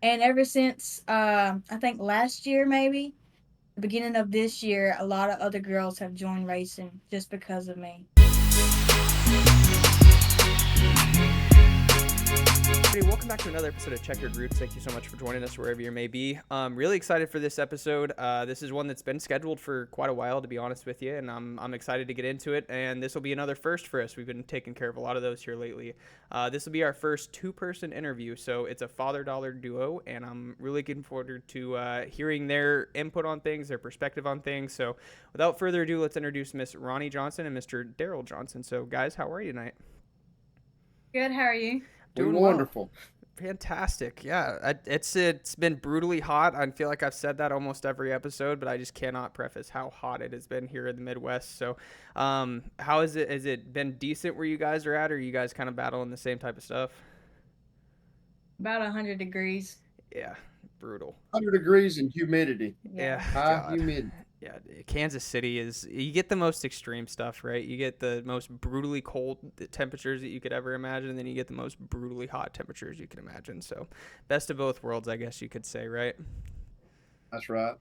And ever since I think last year, maybe the beginning of this year, a lot of other girls have joined racing just because of me. Welcome back to another episode of Checkered Roots. Thank you so much for joining us wherever you may be. Really excited for this episode. This is one that's been scheduled for quite a while, to be honest with you, and I'm excited to get into it. And this will be another first for us. We've been taking care of a lot of those here lately. This will be our first two-person interview, so it's a father-daughter duo, and I'm really looking forward to hearing their input on things, their perspective on things. So, without further ado, let's introduce Miss Ronnie Johnson and Mr. Daryl Johnson. So, guys, how are you tonight? Good, how are you? We Doing well. wonderful. Fantastic. Yeah, it's been brutally hot. I feel like I've said that almost every episode, but I just cannot preface how hot it has been here in the Midwest. So, how is it? Has it been decent where you guys are at, or are you guys kind of battling the same type of stuff? About 100 degrees. Yeah, brutal. 100 degrees and humidity, Yeah, Yeah. high God. humidity. Yeah, Kansas City is you get the most extreme stuff, right? You get the most brutally cold temperatures that you could ever imagine, and then you get the most brutally hot temperatures you can imagine. So, best of both worlds, I guess you could say, right? That's right.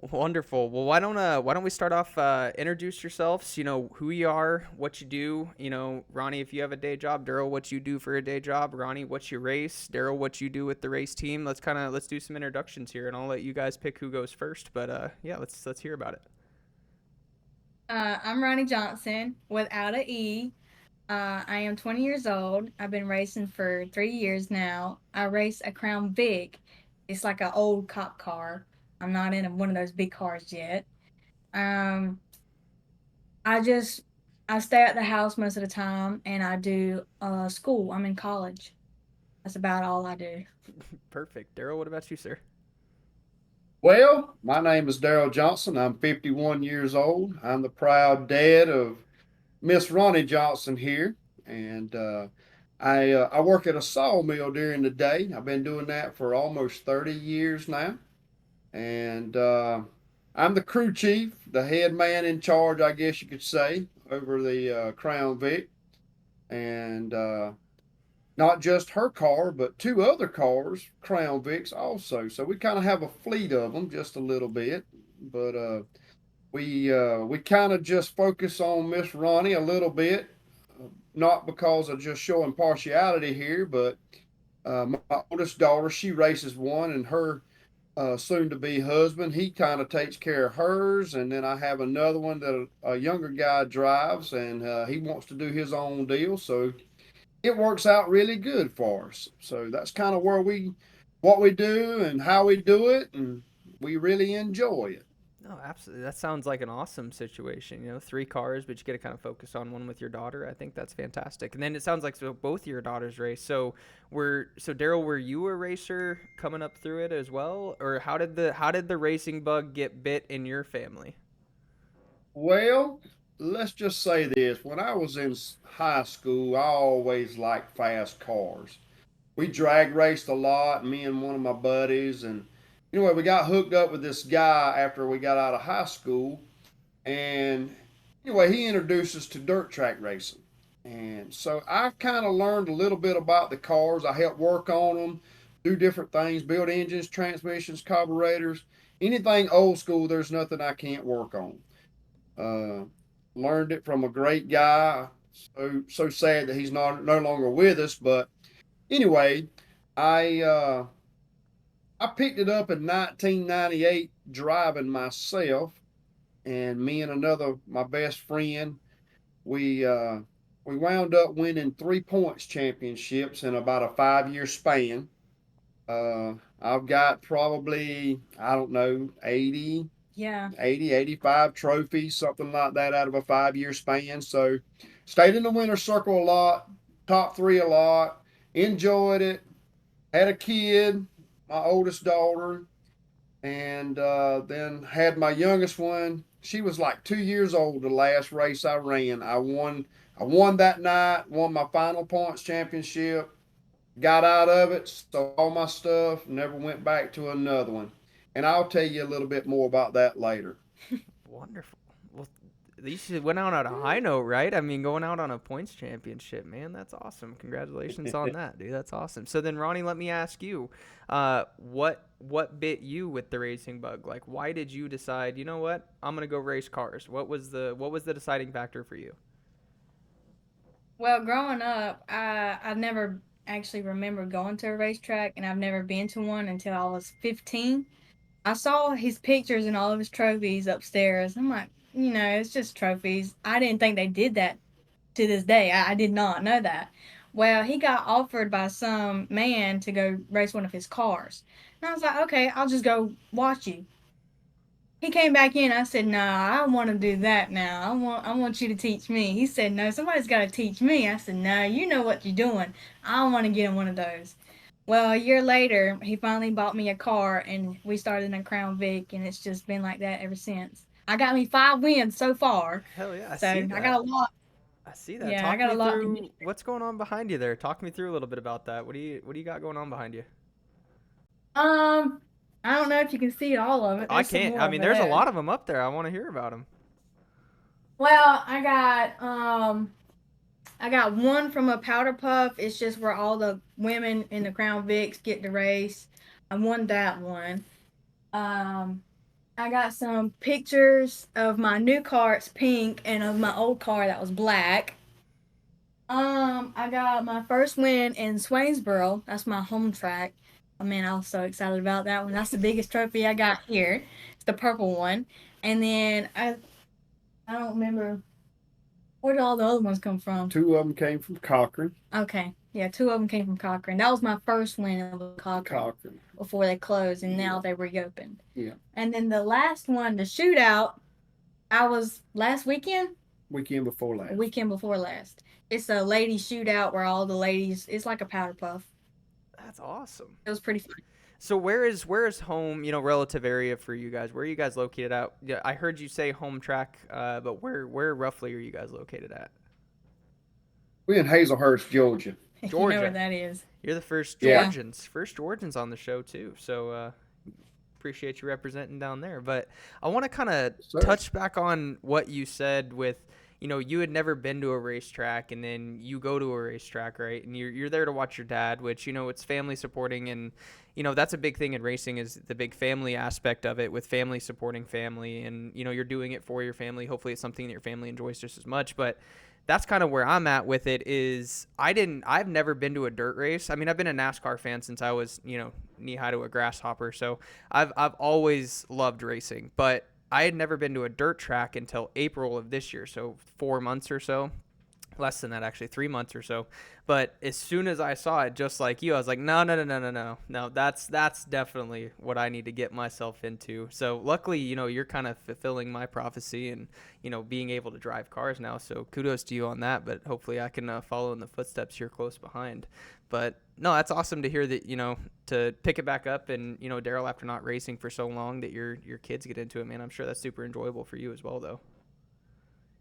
Wonderful. Well, why don't we start off? Introduce yourselves. You know who you are, what you do. You know, Ronnie, if you have a day job. Daryl, what you do for a day job. Ronnie, what you race. Daryl, what you do with the race team. Let's do some introductions here, and I'll let you guys pick who goes first. But yeah, let's hear about it. I'm Ronnie Johnson without a E. I am 20 years old. I've been racing for 3 years now. I race a Crown Vic. It's like an old cop car. I'm not in one of those big cars yet. Um, I just I stay at the house most of the time, and I do school. I'm in college. That's about all I do. Perfect. Daryl, what about you, sir? Well, my name is Daryl Johnson. I'm 51 years old. I'm the proud dad of Miss Ronnie Johnson here, and I work at a sawmill during the day. I've been doing that for almost 30 years now, and I'm the crew chief, the head man in charge, I guess you could say, over the Crown Vic, and not just her car, but two other cars, Crown Vics also. So we kind of have a fleet of them, just a little bit. But we kind of just focus on Miss Ronnie a little bit, not because of just showing partiality here, but my oldest daughter, she races one, and her soon to be husband, he kind of takes care of hers. And then I have another one that a younger guy drives, and he wants to do his own deal. So it works out really good for us. So that's kind of what we do and how we do it, and we really enjoy it. No, absolutely. That sounds like an awesome situation. You know, three cars, but you get to kind of focus on one with your daughter. I think that's fantastic. And then it sounds like so both your daughters race. So Daryl, were you a racer coming up through it as well, or how did the racing bug get bit in your family? Well, let's just say this: when I was in high school, I always liked fast cars. We drag raced a lot, me and one of my buddies, and anyway, we got hooked up with this guy after we got out of high school, and anyway, he introduced us to dirt track racing. And so I kind of learned a little bit about the cars. I helped work on them, do different things, build engines, transmissions, carburetors, anything old school. There's nothing I can't work on. Uh, Learned it from a great guy. So sad that he's not no longer with us. But anyway, I uh, I picked it up in 1998 driving myself, and me and another my best friend, we uh, we wound up winning 3 points championships in about a 5 year span. I've got probably, I don't know, Yeah. 85 trophies, something like that, out of a 5 year span. So stayed in the winner's circle a lot, top three a lot, enjoyed it, had a kid, my oldest daughter, and then had my youngest one. She was like 2 years old the last race I ran. I won that night, won my final points championship, got out of it, sold all my stuff, never went back to another one. And I'll tell you a little bit more about that later. Wonderful. Well, least you went out on a high note, right? I mean, going out on a points championship, man, that's awesome. Congratulations on that, dude. That's awesome. So then, Ronnie, let me ask you, what bit you with the racing bug? Like, why did you decide? You know what? I'm gonna go race cars. What was the deciding factor for you? Well, growing up, I've never actually remember going to a racetrack, and I've never been to one until I was 15. I saw his pictures and all of his trophies upstairs. I'm like, it's just trophies. I didn't think they did that to this day. I did not know that. Well, he got offered by some man to go race one of his cars. And I was like, okay, I'll just go watch you. He came back in. I said, "Nah, I want to do that now. I want you to teach me." He said, "No, somebody's got to teach me." I said, "No, you know what you're doing. I want to get in one of those." Well, a year later, he finally bought me a car, and we started in a Crown Vic, and it's just been like that ever since. I got me 5 wins so far, Hell yeah, I so see I got that. a lot. I see that. Yeah, I Talk got me a lot to do. through what's going on behind you there. Talk me through a little bit about that. What do you got going on behind you? Um, I don't know if you can see all of it. I There's some can't. more I mean, over there's a there. lot of them up there. I want to hear about them. Well, I got one from a powder puff. It's just where all the women in the Crown Vics get to race. I won that one. Um, I got some pictures of my new car. It's pink, and of my old car that was black. I got my first win in Swainsboro. That's my home track. I mean, I was so excited about that one. That's the biggest trophy I got here. It's the purple one. And then I don't remember where did all the other ones come from. Two of them came from Cochran. Okay. Yeah, two of them came from Cochrane. That was my first win of Cochrane Cochran. before they closed, and now Yeah. they reopened. Yeah. And then the last one, the shootout, I was last weekend, Weekend before last. weekend before last. It's a lady shootout where all the ladies. It's like a powder puff. That's awesome. It was pretty fun. So where is home? Relative area for you guys. Where are you guys located at? Yeah, I heard you say home track, but where roughly are you guys located at? We're in Hazelhurst, Georgia. You know where Georgia. that is. You're the first Yeah. Georgians on the show too. So appreciate you representing down there. But I want to kind of Sir. touch back on what you said with, you had never been to a racetrack and then you go to a racetrack, right? And you're there to watch your dad, which, it's family supporting. And, that's a big thing in racing is the big family aspect of it with family supporting family. And, you're doing it for your family. Hopefully it's something that your family enjoys just as much. But that's kind of where I'm at with it is I've never been to a dirt race. I mean, I've been a NASCAR fan since I was, knee high to a grasshopper. So I've always loved racing, but I had never been to a dirt track until April of this year. So 4 months or so, less than that, actually 3 months or so. But as soon as I saw it, just like you, I was like, no, no, no, no, no, no, no. That's definitely what I need to get myself into. So luckily, you're kind of fulfilling my prophecy and being able to drive cars now. So kudos to you on that. But hopefully, I can follow in the footsteps here close behind. But no, that's awesome to hear that to pick it back up and Daryl, after not racing for so long, that your kids get into it, man. I'm sure that's super enjoyable for you as well, though.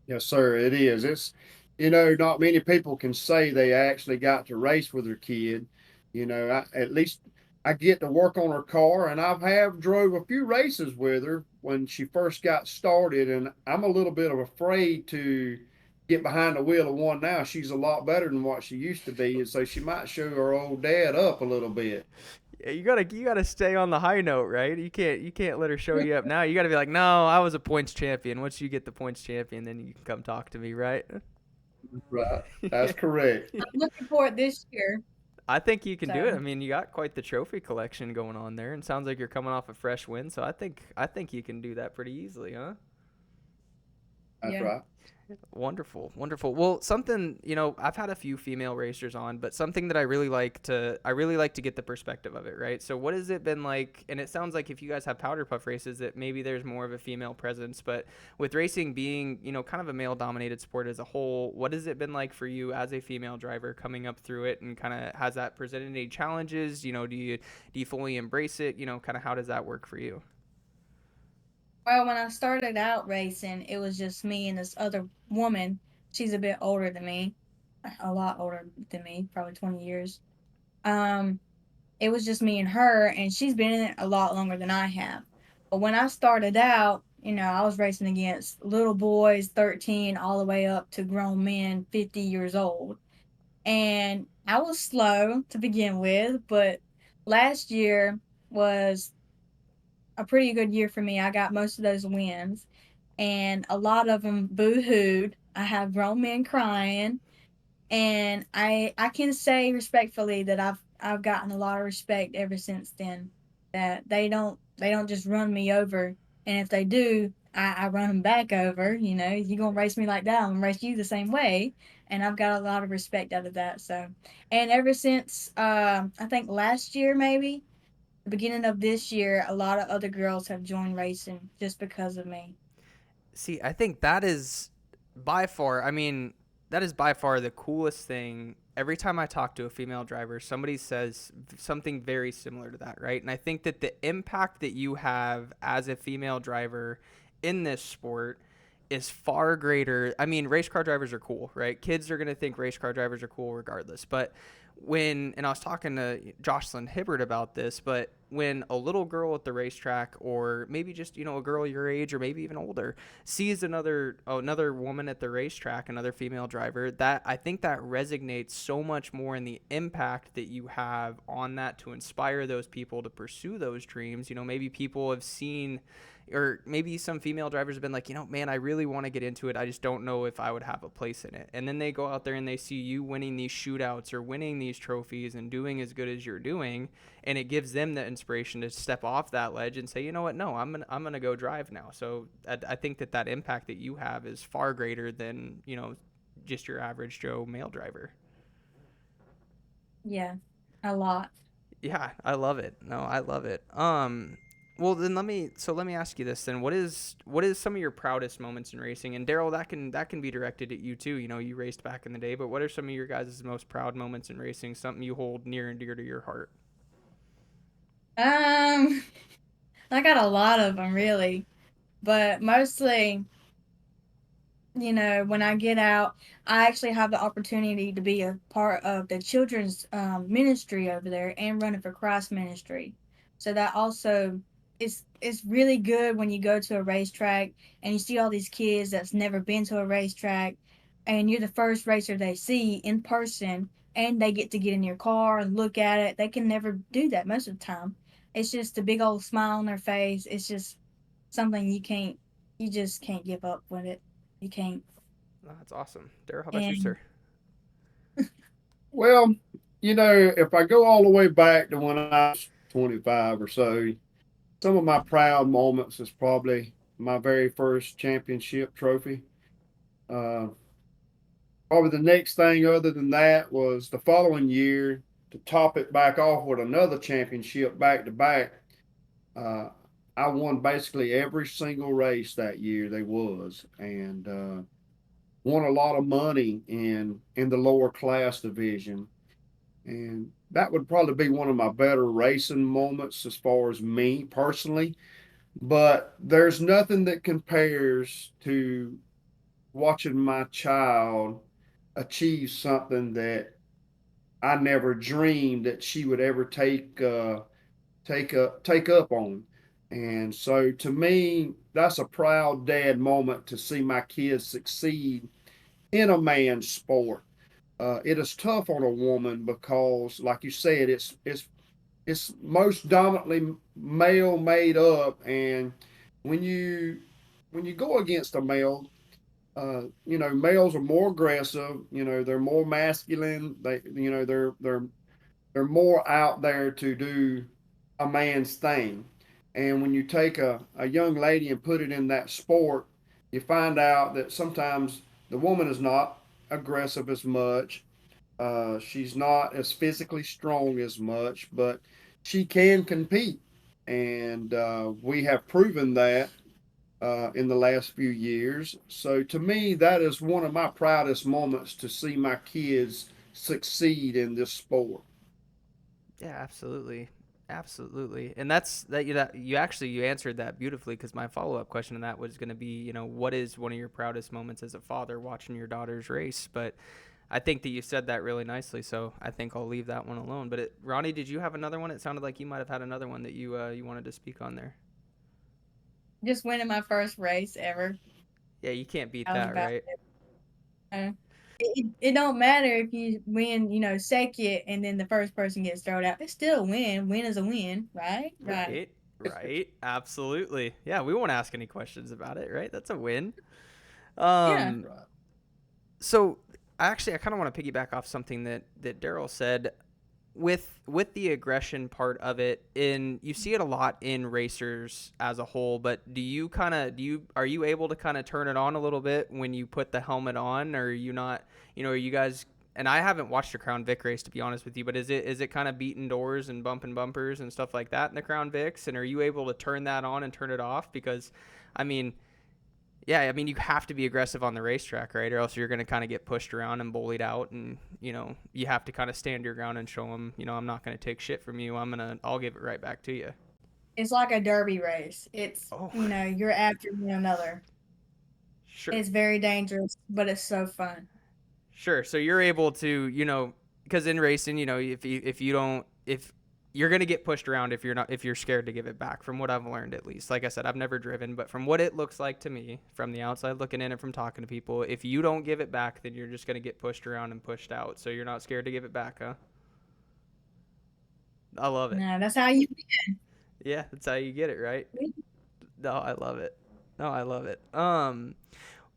Yes, sir. It is. Not many people can say they actually got to race with their kid. At least I get to work on her car, and have drove a few races with her when she first got started. And I'm a little bit of afraid to get behind the wheel of one now. She's a lot better than what she used to be, and so she might show her old dad up a little bit. Yeah, you gotta stay on the high note, right? You can't let her show you up now. You gotta be like, no, I was a points champion. Once you get the points champion, then you can come talk to me, right? Right. That's correct. I'm looking for it this year. I think you can do it. I So mean, you got quite the trophy collection going on there, and sounds like you're coming off a fresh win. So I think you can do that pretty easily, huh? That's yeah. right. Wonderful, wonderful. Well, something, I've had a few female racers on, but something that I really like to get the perspective of it, right? So what has it been like? And it sounds like if you guys have powder puff races that maybe there's more of a female presence, but with racing being, kind of a male dominated sport as a whole, what has it been like for you as a female driver coming up through it, and kind of has that presented any challenges? Do you fully embrace it? Kind of how does that work for you? Well, when I started out racing, it was just me and this other woman. She's a bit older than me, a lot older than me, probably 20 years. Um, it was just me and her, and she's been in it a lot longer than I have. But when I started out, I was racing against little boys, 13, all the way up to grown men, 50 years old. And I was slow to begin with, but last year was a pretty good year for me. I got most of those wins, and a lot of them boo hooed. I have grown men crying, and I can say respectfully that I've gotten a lot of respect ever since then. That they don't just run me over, and if they do, I run them back over. You gonna race me like that, I'm gonna race you the same way, and I've got a lot of respect out of that. So, and ever since I think last year maybe the beginning of this year, a lot of other girls have joined racing just because of me. See, I think that is by far, I mean, that is by far the coolest thing. Every time I talk to a female driver, somebody says something very similar to that, right? And I think that the impact that you have as a female driver in this sport is far greater. I mean, race car drivers are cool, right? Kids are going to think race car drivers are cool regardless. But and I was talking to Jocelyn Hibbert about this, but when a little girl at the racetrack, or maybe just, a girl your age or maybe even older, sees another woman at the racetrack, another female driver, that I think that resonates so much more in the impact that you have on that to inspire those people to pursue those dreams. Maybe people have seen, or maybe some female drivers have been like, man, I really want to get into it. I just don't know if I would have a place in it. And then they go out there and they see you winning these shootouts or winning these trophies and doing as good as you're doing, and it gives them the inspiration to step off that ledge and say, you know what, no, I'm gonna go drive now. So I think that impact that you have is far greater than just your average Joe male driver. Yeah, a lot. Yeah, I love it. No, I love it. Well, then let me ask you this then. What is some of your proudest moments in racing? And Daryl, that can be directed at you too. You raced back in the day, but what are some of your guys' most proud moments in racing? Something you hold near and dear to your heart? Um, I got a lot of them really, but mostly, when I get out, I actually have the opportunity to be a part of the children's ministry over there and running for Christ ministry. So that also is really good when you go to a racetrack and you see all these kids that's never been to a racetrack, and you're the first racer they see in person, and they get in your car and look at it. They can never do that most of the time. It's just a big old smile on their face. It's just something you just can't give up with it. You can't. Oh, that's awesome. Daryl, how about you, And sir? Well, if I go all the way back to when I was 25 or so, some of my proud moments is probably my very first championship trophy. Uh, Probably the next thing other than that was the following year to top it back off with another championship back to back. Uh, I won basically every single race that year there was, and won a lot of money in the lower class division. And that would probably be one of my better racing moments as far as me personally. But there's nothing that compares to watching my child achieve something that I never dreamed that she would ever take up on. And so to me, that's a proud dad moment to see my kids succeed in a man's sport. It is tough on a woman because, like you said, it's most dominantly male made up, and when you when you go against a male, males are more aggressive. They're more masculine. They're more out there to do a man's thing. And when you take a young lady and put it in that sport, you find out that sometimes the woman is not aggressive as much. She's not as physically strong as much, but she can compete. And we have proven that in the last few years. So to me, that is one of my proudest moments to see my kids succeed in this sport. Yeah, absolutely. Absolutely. And that you answered that beautifully, because my follow-up question to that was going to be, what is one of your proudest moments as a father watching your daughter's race? But I think that you said that really nicely, so I think I'll leave that one alone. But Ronnie, did you have another one? It sounded like you might have had another one that you wanted to speak on there. Just winning my first race ever. Yeah, you can't beat I was that, about right? to. It don't matter if you win, second, and then the first person gets thrown out. It's still a win. Win is a win, right? Right. Right. Right. Absolutely. Yeah, we won't ask any questions about it, right? That's a win. Yeah. Um Right. so actually I kind of want to piggyback off something that Daryl said with the aggression part of it. In you see it a lot in racers as a whole, but are you able to kind of turn it on a little bit when you put the helmet on, or are you not, are you guys, and I haven't watched a Crown Vic race to be honest with you, but is it kind of beating doors and bumping bumpers and stuff like that in the Crown Vics, and are you able to turn that on and turn it off? Because I mean, yeah, I mean, you have to be aggressive on the racetrack, right? Or else you're going to kind of get pushed around and bullied out. And, you have to kind of stand your ground and show them, I'm not going to take shit from you. I'll give it right back to you. It's like a derby race. It's, Oh, you're after one another. sure. It's very dangerous, but it's so fun. Sure. So you're able to, because in racing, if you don't, if you're going to get pushed around if you're scared to give it back, from what I've learned at least. Like I said, I've never driven, but from what it looks like to me from the outside looking in and from talking to people, if you don't give it back, then you're just going to get pushed around and pushed out. So you're not scared to give it back, huh? I love it. No, that's how you Yeah, that's how you get it, right? win. No, I love it. No, I love it.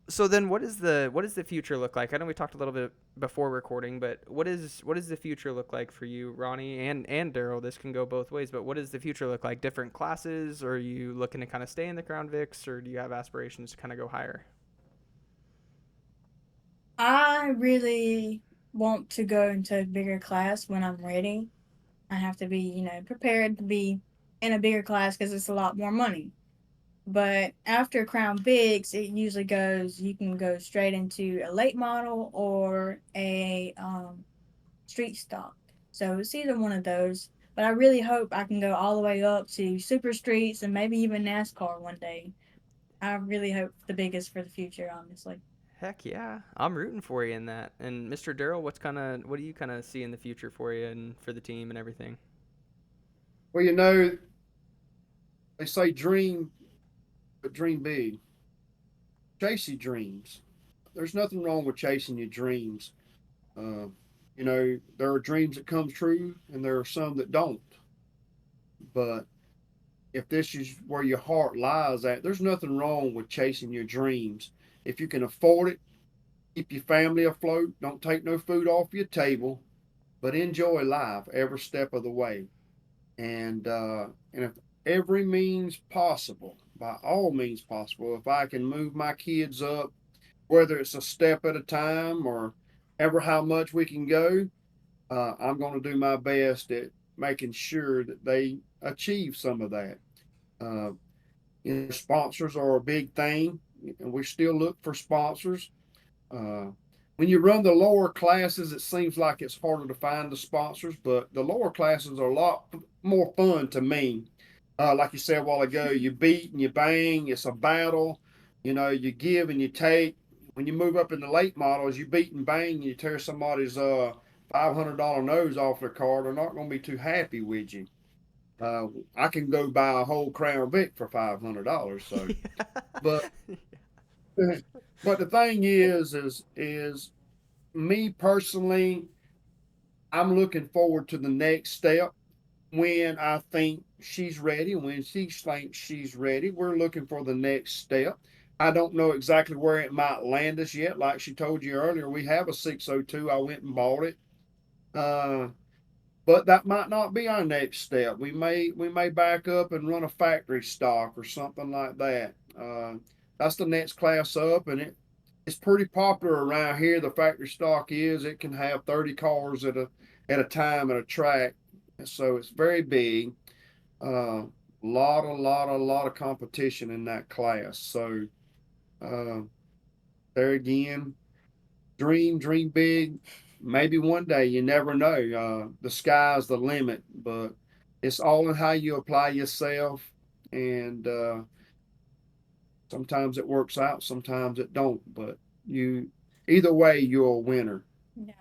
So then what does the future look like? I know we talked a little bit before recording, but what does the future look like for you, Ronnie and Daryl? This can go both ways, but what does the future look like? Different classes, or are you looking to kind of stay in the Crown Vics, or do you have aspirations to kind of go higher? I really want to go into a bigger class when I'm ready. I have to be, prepared to be in a bigger class because it's a lot more money. But after Crown Vics, it usually goes, you can go straight into a late model or a street stock. So it's either one of those. But I really hope I can go all the way up to super streets and maybe even NASCAR one day. I really hope the biggest for the future, honestly. Heck yeah, I'm rooting for you in that. And Mr. Daryl, what do you kind of see in the future for you and for the team and everything? Well, they say dream, but dream big. Chase your dreams. There's nothing wrong with chasing your dreams. Uh, there are dreams that come true, and there are some that don't. But if this is where your heart lies at, there's nothing wrong with chasing your dreams. If you can afford it, keep your family afloat. Don't take no food off your table, but enjoy life every step of the way. And if every means possible, by all means possible, if I can move my kids up, whether it's a step at a time or ever how much we can go, I'm going to do my best at making sure that they achieve some of that. Uh, Sponsors are a big thing, and we still look for sponsors. Uh, when you run the lower classes, it seems like it's harder to find the sponsors, but the lower classes are a lot more fun to me. Like you said a while ago, you beat and you bang. It's a battle. You give and you take. When you move up in the late models, you beat and bang and you tear somebody's $500 nose off their car. They're not going to be too happy with you. Uh, I can go buy a whole Crown Vic for $500. So, but but the thing is me personally, I'm looking forward to the next step when I think she's ready. When she thinks she's ready, we're looking for the next step. I don't know exactly where it might land us yet. Like she told you earlier, we have a 602. I went and bought it. Uh, but that might not be our next step. We may back up and run a factory stock or something like that. That's the next class up, and it's pretty popular around here. The factory stock is it can have 30 cars at a time at a track, so it's very big. A lot of competition in that class. So uh, there again, dream big. Maybe one day, you never know. The sky's the limit, but it's all in how you apply yourself. And sometimes it works out, sometimes it don't. But you, either way, you're a winner. Yeah.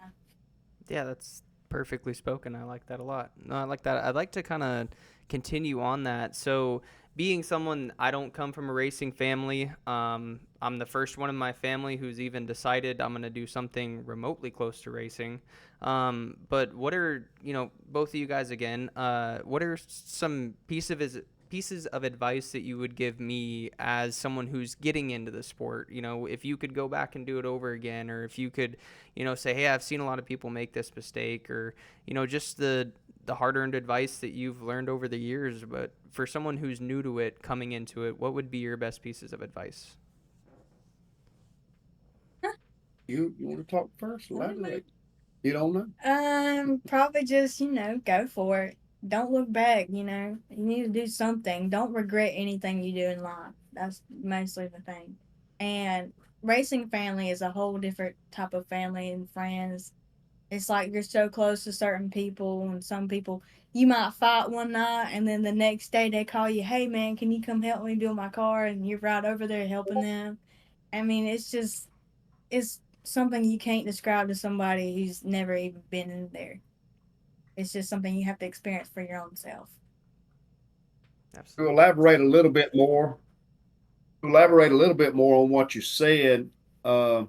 Yeah, that's perfectly spoken. I like that a lot. No, I like that. I'd like to kind of continue on that. So, being someone, I don't come from a racing family. I'm the first one in my family who's even decided I'm going to do something remotely close to racing. But what are, both of you guys again, what are some pieces of advice that you would give me as someone who's getting into the sport? If you could go back and do it over again, or if you could, say, hey, I've seen a lot of people make this mistake, or, just the hard-earned advice that you've learned over the years. But for someone who's new to it, coming into it, what would be your best pieces of advice? You want to talk first? Elaborate. You don't know? Probably just, go for it. Don't look back, You need to do something. Don't regret anything you do in life. That's mostly the thing. And racing family is a whole different type of family and friends. It's like you're so close to certain people, and some people you might fight one night, and then the next day they call you, "Hey man, can you come help me build my car?" And you're right over there helping them. I mean, it's something you can't describe to somebody who's never even been in there. It's just something you have to experience for your own self. To Absolutely. elaborate a little bit more on what you said, uh,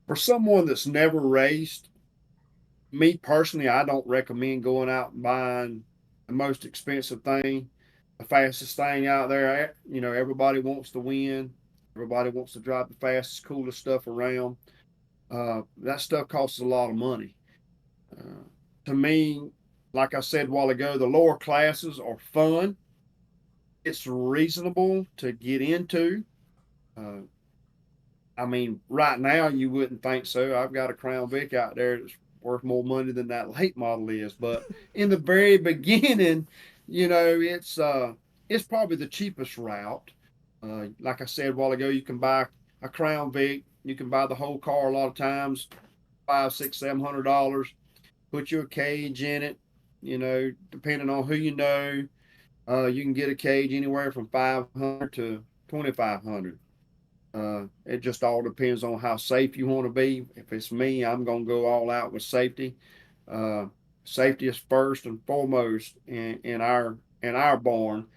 for someone that's never raced, me personally, I don't recommend going out and buying the most expensive thing, the fastest thing out there. Everybody wants to win. Everybody wants to drive the fastest, coolest stuff around. That stuff costs a lot of money. Uh, to me, like I said a while ago, the lower classes are fun. It's reasonable to get into. Uh, I mean, right now you wouldn't think so. I've got a Crown Vic out there that's worth more money than that late model is. But in the very beginning, it's probably the cheapest route. Like I said a while ago, you can buy a Crown Vic. You can buy the whole car a lot of times, five, six, $700. Put your cage in it. Depending on who you know, you can get a cage anywhere from 500 to 2,500. It just all depends on how safe you want to be. If it's me, I'm gonna go all out with safety. Uh, Safety is first and foremost in our barn.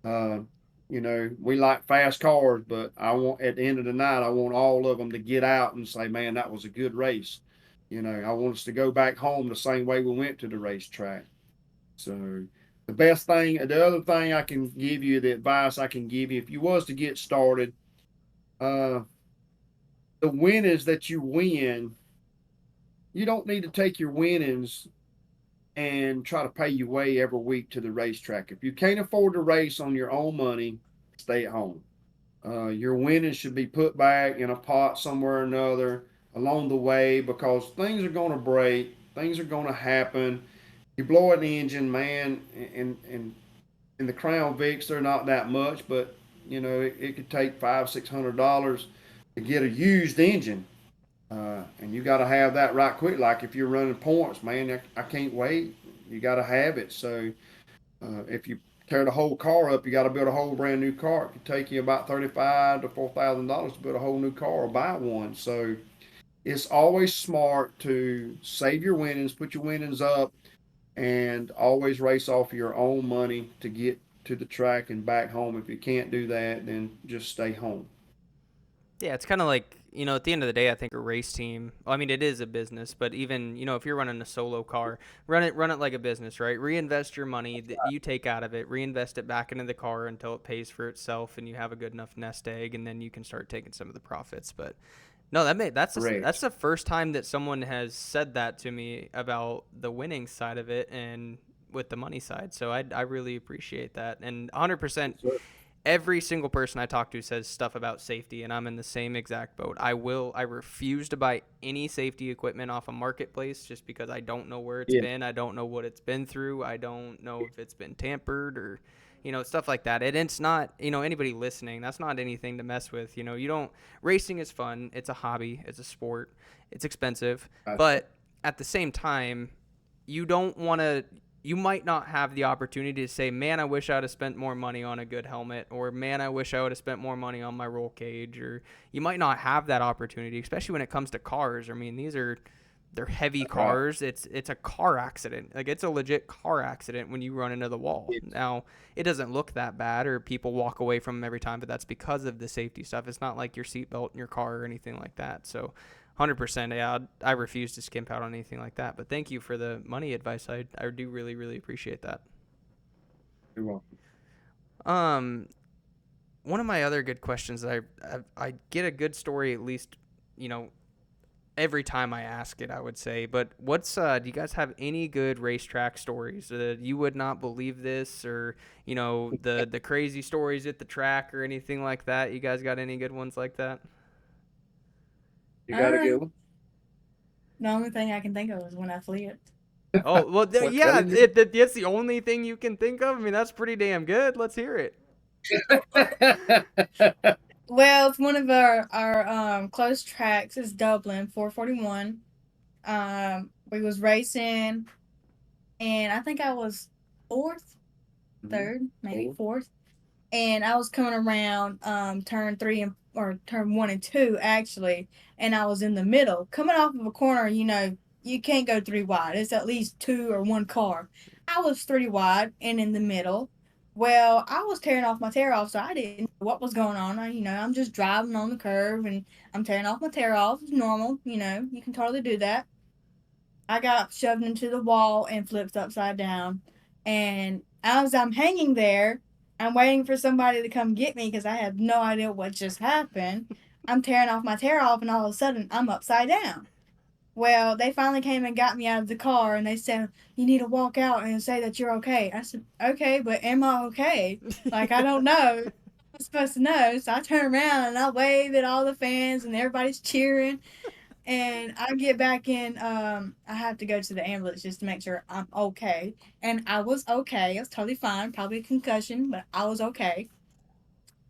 Uh, we like fast cars, but I want at the end of the night, I want all of them to get out and say, "Man, that was a good race." I want us to go back home the same way we went to the racetrack. So the other thing I can give you, the advice I can give you, if you was to get started, uh, the winnings that you win, you don't need to take your winnings and try to pay your way every week to the racetrack. If you can't afford to race on your own money, stay at home. Your winnings should be put back in a pot somewhere or another along the way, because things are going to break, things are going to happen. You blow an engine, man, and in the Crown Vics, they're not that much, but it could take $500-600 to get a used engine. And you got to have that right quick. Like if you're running points, man, I can't wait. You got to have it. So if you tear the whole car up, you got to build a whole brand new car. It could take you about $35 to $4,000 to build a whole new car or buy one. So it's always smart to save your winnings, put your winnings up, and always race off your own money to get to the track and back home. If you can't do that, then just stay home. Yeah, it's kind of like, at the end of the day, I think a race team, well, I mean, it is a business, but even, if you're running a solo car, run it like a business, right? Reinvest your money that you take out of it, reinvest it back into the car until it pays for itself and you have a good enough nest egg, and then you can start taking some of the profits. But no, that's Correct. the first time that someone has said that to me about the winning side of it and with the money side. So I really appreciate that. And 100%, So, every single person I talk to says stuff about safety, and I'm in the same exact boat. I refuse to buy any safety equipment off a marketplace just because I don't know where it's yeah, been. I don't know what it's been through. I don't know if it's been tampered or, stuff like that. And it's not, anybody listening, that's not anything to mess with. You don't, racing is fun. It's a hobby. It's a sport. It's expensive. that's But at the same time, you don't want to, you might not have the opportunity to say, man, I wish I would have spent more money on a good helmet, or man, I wish I would have spent more money on my roll cage, or you might not have that opportunity, especially when it comes to cars. I mean, they're heavy Right. cars. It's a car accident. Like it's a legit car accident when you run into the wall. Now it doesn't look that bad, or people walk away from them every time, but that's because of the safety stuff. It's not like your seatbelt in your car or anything like that. So 100%, yeah, I refuse to skimp out on anything like that. But thank you for the money advice. I do really, really appreciate that. You're welcome. Um, one of my other good questions that I get a good story at least, you know, every time I ask it, I would say. But what's do you guys have any good racetrack stories? You would not believe this, or the crazy stories at the track or anything like that. You guys got any good ones like that? You got a Uh, good one? the only thing I can think of is when I flipped. Oh well, Well, yeah, enjoy. that's the only thing you can think of. I mean, that's pretty damn good. Let's hear it. Well, it's one of our close tracks is Dublin 441. We was racing, and I think I was fourth, third, maybe Cool. fourth, and I was coming around turn three and or turn one and two actually, and I was in the middle, coming off of a corner. You can't go three wide. It's at least two or one car. I was three wide and in the middle. Well, I was tearing off my tear off, so I didn't know what was going on. I'm just driving on the curve and I'm tearing off my tear off. It's normal. You can totally do that. I got shoved into the wall and flipped upside down. And as I'm hanging there, I'm waiting for somebody to come get me because I have no idea what just happened. I'm tearing off my tear off, and all of a sudden, I'm upside down. Well, they finally came and got me out of the car, and they said, "You need to walk out and say that you're okay." I said, "Okay, but am I okay? Like, I don't know. I'm supposed to know." So I turn around and I wave at all the fans, and everybody's cheering. And I get back in. I have to go to the ambulance just to make sure I'm okay. And I was okay. I was totally fine. Probably a concussion, but I was okay.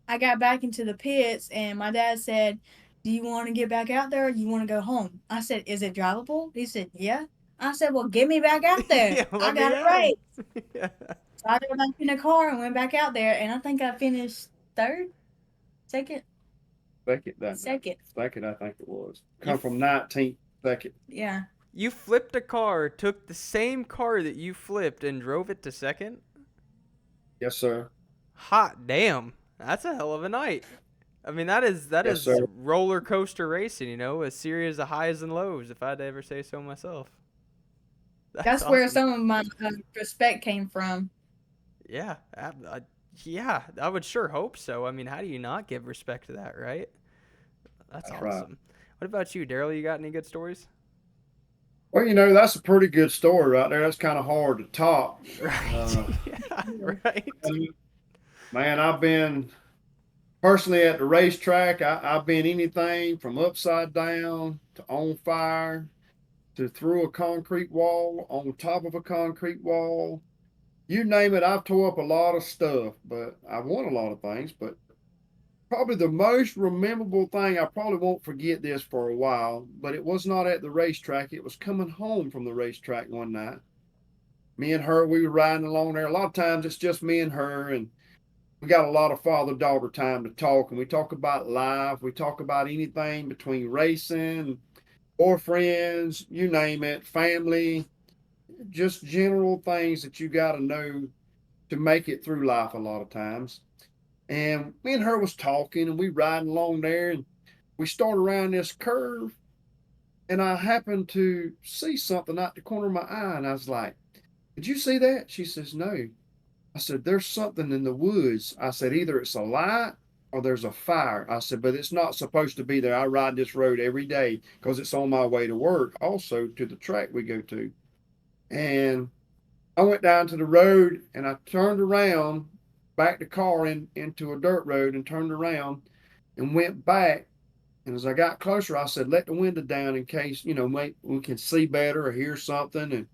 I got back into the pits, and my dad said, "Do you want to get back out there, or you want to go home?" I said, "Is it drivable?" He said, "Yeah." I said, "Well, get me back out there. Yeah, I let got me it out. right." Yeah. So I got back in the car and went back out there, and I think I finished third, second, Second that night. second. Second, I think it was. You Come from 19th, second. Yeah. you flipped a car, took the same car that you flipped, and drove it to second. Yes, sir. Hot damn, that's a hell of a night. I mean, that Yes, sir. is roller coaster racing. A series of highs and lows, if I'd ever say so myself. That's That's where awesome. some of my respect came from. Yeah, yeah, I would sure hope so. I mean, how do you not give respect to that, right? That's That's right. awesome. What about you, Daryl? You got any good stories? Well, that's a pretty good story right there. That's kind of hard to top. Right. Uh, Yeah. Right. Man, I've been personally at the racetrack. I've been anything from upside down to on fire to through a concrete wall, on top of a concrete wall. You name it, I've tore up a lot of stuff, but I won a lot of things. But probably the most memorable thing, I probably won't forget this for a while, but it was not at the racetrack. It was coming home from the racetrack one night. Me and her, we were riding along there. A lot of times it's just me and her, and we got a lot of father daughter time to talk. And we talk about life, we talk about anything between racing, boyfriends, you name it, family, just general things that you got to know to make it through life a lot of times. And me and her was talking, and we riding along there, and we start around this curve, and I happened to see something out the corner of my eye, and I was like, "Did you see that?" She says, "No." I said, "There's something in the woods." I said, "Either it's a light or there's a fire." I said, "But it's not supposed to be there. I ride this road every day because it's on my way to work, also to the track we go to." And I went down to the road, and I turned around, backed the car into a dirt road and turned around and went back. And as I got closer, I said, "Let the window down in case, we can see better or hear something."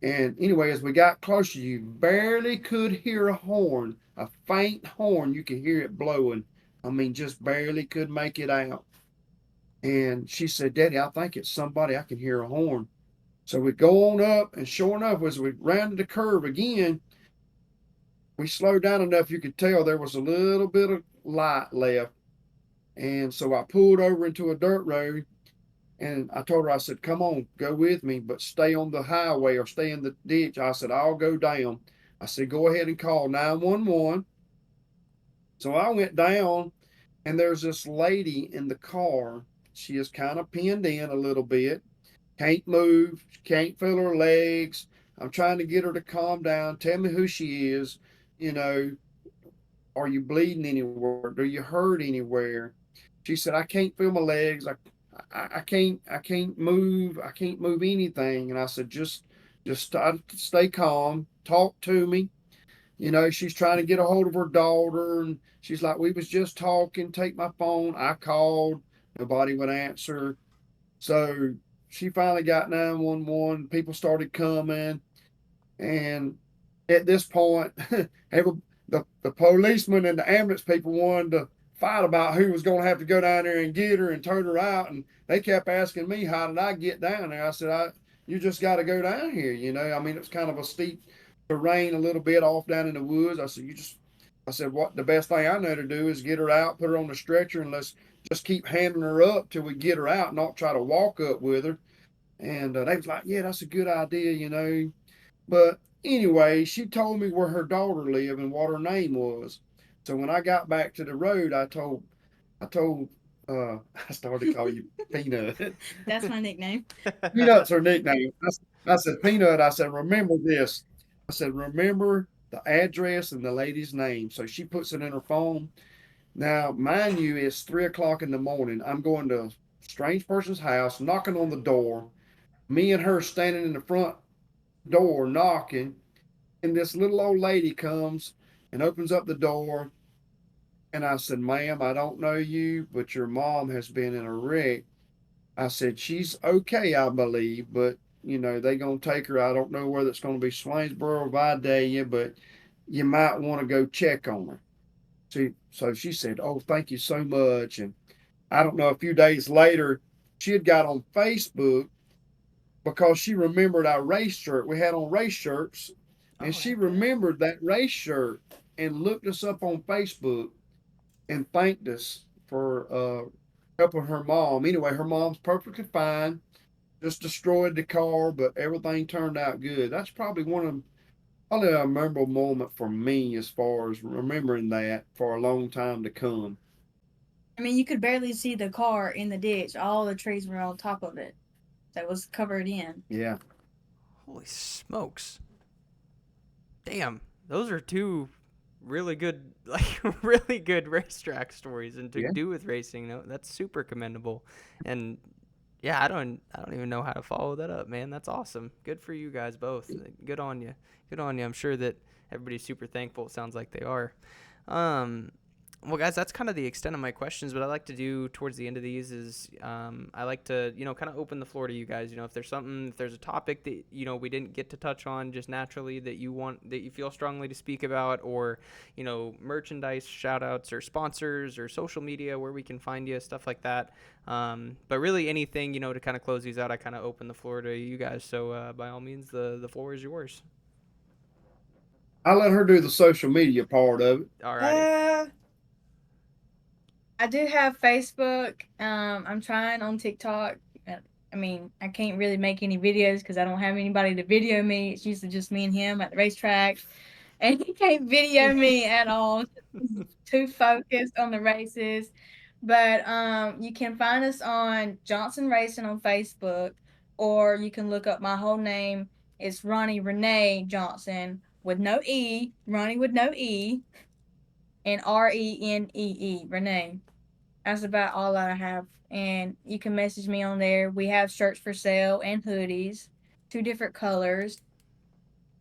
And anyway, as we got closer, you barely could hear a horn, a faint horn. You could hear it blowing. I mean, just barely could make it out. And she said, "Daddy, I think it's somebody. I can hear a horn." So we go on up, and sure enough, as we rounded the curve again, we slowed down enough you could tell there was a little bit of light left. And so I pulled over into a dirt road, And I told her, I said, come on, go with me, but stay on the highway or stay in the ditch. I said, I'll go down. I said, go ahead and call 911. So I went down, and there's this lady in the car. She is kind of pinned in a little bit, can't move, can't feel her legs. I'm trying to get her to calm down, tell me who she is. You know, are you bleeding anywhere? Do you hurt anywhere? She said, I can't feel my legs. I can't move. I can't move anything. And I said, just stay calm. Talk to me. She's trying to get a hold of her daughter, and she's like, we was just talking. Take my phone. I called. Nobody would answer. So she finally got 911. People started coming, and at this point, every, the policemen and the ambulance people wanted to fight about who was going to have to go down there and get her and turn her out. And they kept asking me, how did I get down there? I said, you just got to go down here. I mean, it's kind of a steep terrain, a little bit off down in the woods. I said, what the best thing I know to do is get her out, put her on the stretcher, and let's just keep handing her up till we get her out, not try to walk up with her. And they was like, yeah, that's a good idea. But anyway, she told me where her daughter lived and what her name was. So when I got back to the road, I told, I started to call you Peanut. That's my nickname. Peanut's her nickname. I said, Peanut, I said, remember this. I said, remember the address and the lady's name. So she puts it in her phone. Now, mind you, it's 3 o'clock in the morning. I'm going to a strange person's house, knocking on the door. Me and her standing in the front door knocking, and this little old lady comes and opens up the door. And I said, ma'am, I don't know you, but your mom has been in a wreck. I said, she's okay, I believe, but they gonna take her. I don't know whether it's gonna be Swainsboro or Vidalia, but you might want to go check on her. So she said, oh, thank you so much. And I don't know, a few days later, she had got on Facebook because she remembered our race shirt. We had on race shirts, and Oh, she heck yeah. remembered that race shirt and looked us up on Facebook and thanked us for helping her mom. Anyway, her mom's perfectly fine. Just destroyed the car, but everything turned out good. That's probably a memorable moment for me as far as remembering that for a long time to come. I mean, you could barely see the car in the ditch. All the trees were on top of it. That was covered in. Yeah. Holy smokes. Damn. Those are two really good, like, really good racetrack stories and to Yeah. do with racing. No, that's super commendable. And yeah, I don't even know how to follow that up, man. That's awesome. Good for you guys both. Good on you. Good on you. I'm sure that everybody's super thankful. It sounds like they are. Um, well, guys, that's kind of the extent of my questions. What I like to do towards the end of these is I like to, kind of open the floor to you guys. If there's a topic that, we didn't get to touch on just naturally that you feel strongly to speak about, or, merchandise shout outs or sponsors or social media where we can find you, stuff like that. But really anything, to kind of close these out, I kind of open the floor to you guys. So by all means, the floor is yours. I let her do the social media part of it. Alrighty. Uh, I do have Facebook. I'm trying on TikTok. I mean, I can't really make any videos because I don't have anybody to video me. It's usually just me and him at the racetrack, and he can't video me at all. He's too focused on the races. But you can find us on Johnson Racing on Facebook, or you can look up my whole name. It's Ronnie Renee Johnson with no E, Ronnie with no E, and Renee Renee. That's about all I have. And you can message me on there. We have shirts for sale and hoodies, two different colors.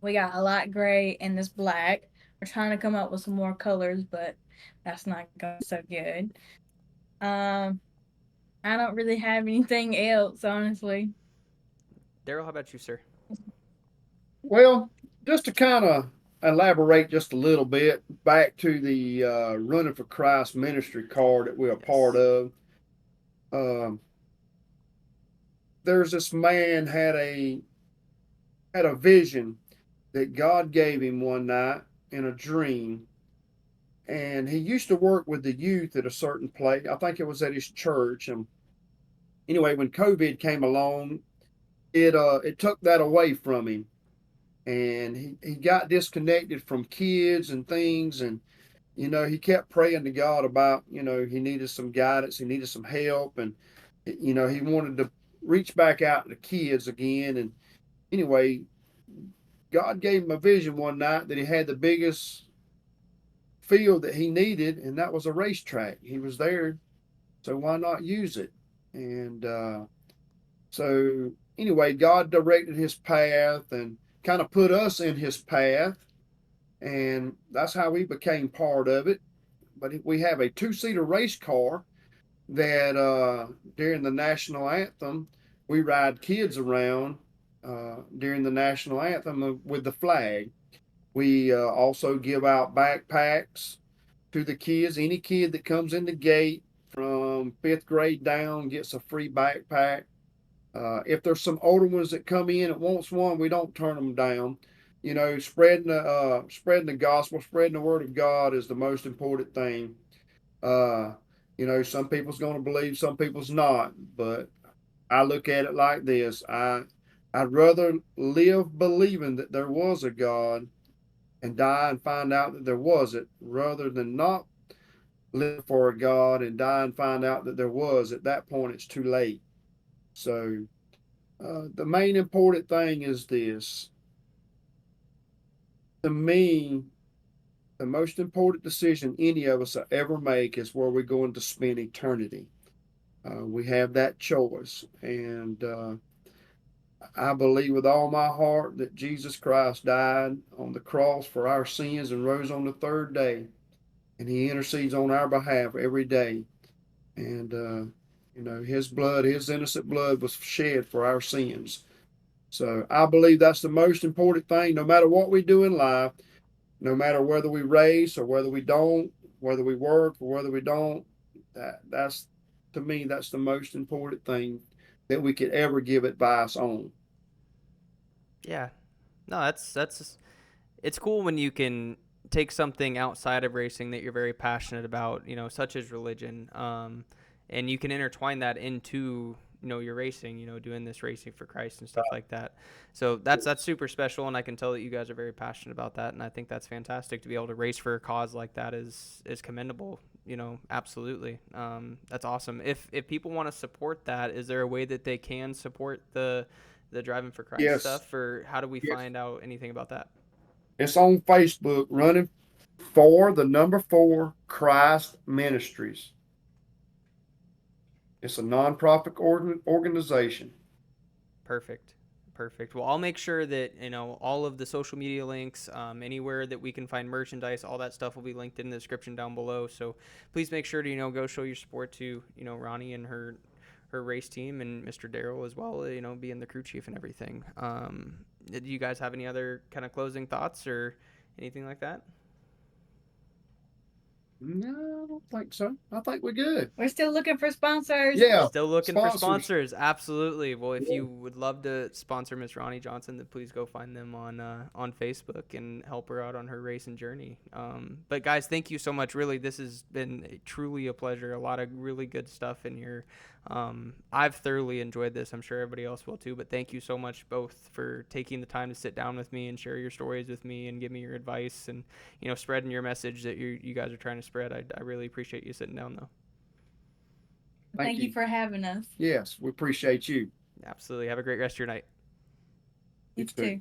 We got a light gray and this black. We're trying to come up with some more colors, but that's not going so good. Um, I don't really have anything else, honestly. Daryl, how about you, sir? Well, just to kind of elaborate just a little bit back to the Running for Christ ministry card that we're a part Yes. of. Um, there's this man had a vision that God gave him one night in a dream, and he used to work with the youth at a certain place. I think it was at his church, and anyway, when COVID came along, it took that away from him, and he got disconnected from kids and things, and he kept praying to God about, he needed some guidance, he needed some help, and he wanted to reach back out to the kids again. And anyway, God gave him a vision one night that he had the biggest field that he needed, and that was a racetrack. He was there, so why not use it? And so anyway, God directed his path and kind of put us in his path, and that's how we became part of it. But we have a two-seater race car that during the national anthem, we ride kids around during the national anthem with the flag. We also give out backpacks to the kids. Any kid that comes in the gate from fifth grade down gets a free backpack. If there's some older ones that come in and wants one, we don't turn them down. Spreading the gospel, spreading the word of God is the most important thing. Uh, some people's going to believe, some people's not. But I look at it like this: I'd rather live believing that there was a God and die and find out that there wasn't, rather than not live for a God and die and find out that there was. At that point, it's too late. So the main important thing is this: to me, the most important decision any of us will ever make is where we're going to spend eternity. We have that choice. And I believe with all my heart that Jesus Christ died on the cross for our sins and rose on the third day. And he intercedes on our behalf every day. And, his blood, his innocent blood was shed for our sins. So I believe that's the most important thing, no matter what we do in life, no matter whether we race or whether we don't, whether we work or whether we don't. That's to me, that's the most important thing that we could ever give advice on. Yeah. No, that's it's cool when you can take something outside of racing that you're very passionate about, such as religion, and you can intertwine that into your racing, doing this racing for Christ and stuff like that. So that's super special, and I can tell that you guys are very passionate about that, and I think that's fantastic to be able to race for a cause like that is commendable. Absolutely. That's awesome. If people want to support that, is there a way that they can support the Driving for Christ Yes, stuff, or how do we yes. find out anything about that? It's on Facebook, running for the number 4 Christ Ministries. It's a nonprofit organization. Perfect. Perfect. Well, I'll make sure that, all of the social media links, anywhere that we can find merchandise, all that stuff will be linked in the description down below. So please make sure to, go show your support to, Ronni and her race team, and Mr. Darrell as well, being the crew chief and everything. Do you guys have any other kind of closing thoughts or anything like that? No, I don't think so. I think we're good. We're still looking for sponsors. Yeah, Still looking for sponsors. sponsors. Absolutely. Well, if Yeah. you would love to sponsor Miss Ronni Johnson, then please go find them on Facebook and help her out on her racing journey. But guys, thank you so much. Really, this has been truly a pleasure. A lot of really good stuff in here. I've thoroughly enjoyed this. I'm sure everybody else will too. But thank you so much both for taking the time to sit down with me and share your stories with me and give me your advice and spreading your message that you guys are trying to spread. I really appreciate you sitting down though. Thank you for having us. Yes, we appreciate you. Absolutely. Have a great rest of your night. You You too. too.